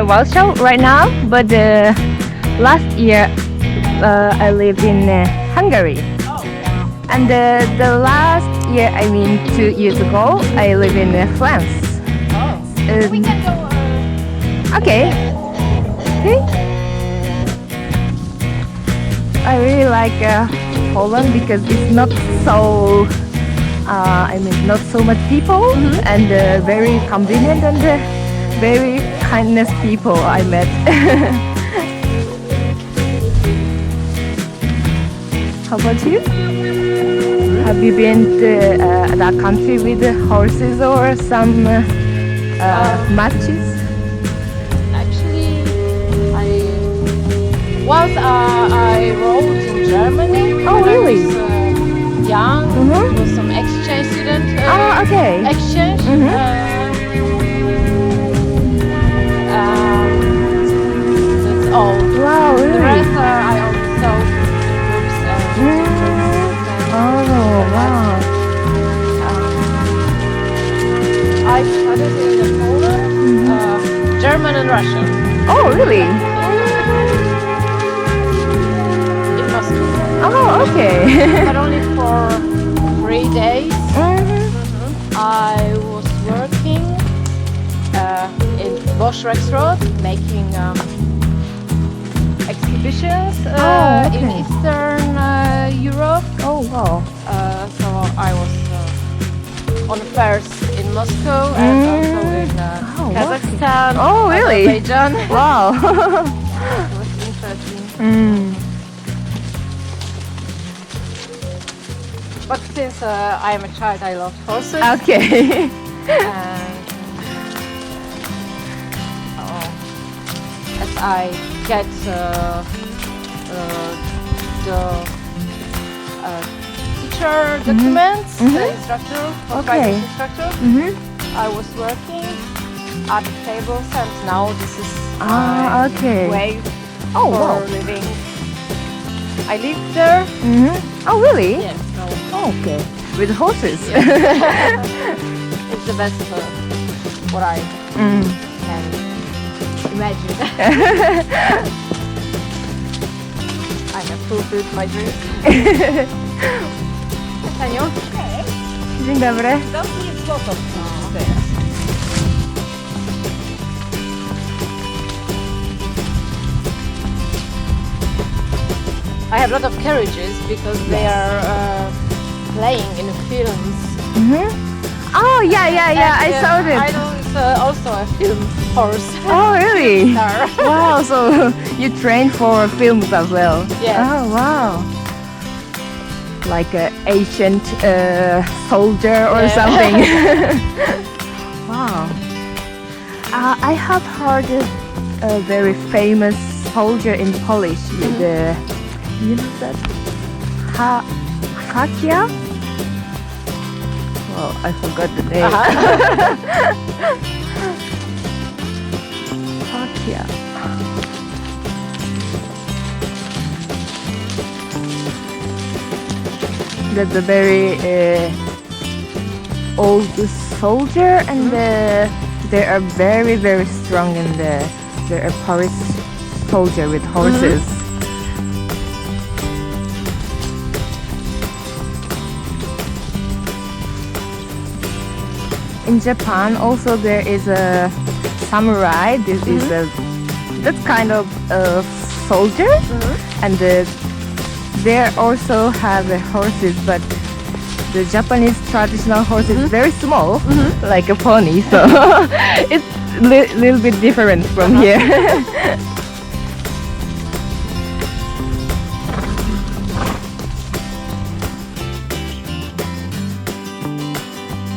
Warsaw right now, but last year I lived in Hungary. And the last year, I mean 2 years ago, I live in France. We can go. Okay. Okay. I really like Poland because it's not so, not so much people and very convenient and very kindness people I met. How about you? Have you been to that country with the horses or some matches? Actually, I rode in Germany. Oh, really? When I was young. It was some exchange student. Okay. Exchange. That's all. Wow, The really? rest I only saw groups. Oh, wow. I studied in Poland, German and Russian. Oh, really? In Moscow. Oh, okay. But only for 3 days. I was working in Bosch Rexroad, making exhibitions in Eastern Europe. Oh, wow. So I was on fairs in Moscow and also in Kazakhstan, Oh, really? Azerbaijan. Wow. It was interesting. But since I am a child, I love horses. Okay. And as I get the teacher documents, the instructor, Okay. instructor, I was working at the tables, and now this is my okay. way Oh, for wow. living. I live there. Oh, really? Yes, so Oh, okay. With horses? it's the best what I can imagine. I have fulfilled my dreams. Tanio? Dzień dobry. Zamknij złoto. I have a lot of carriages because they are playing in films. Oh, yeah. I saw I it. know also a film horse. Oh, really? Star. Wow, so you train for films as well? Yes. Oh, wow. Like an ancient soldier or something. Wow. I have heard a very famous soldier in Polish with the, you know that? Hakia? Well, I forgot the name. Hakia. That's a very old soldier, and they are very, very strong, and they're a Polish soldier with horses. In Japan, also there is a samurai. This is that kind of soldier, and they also have horses, but the Japanese traditional horse is very small, like a pony, so it's a little bit different from here.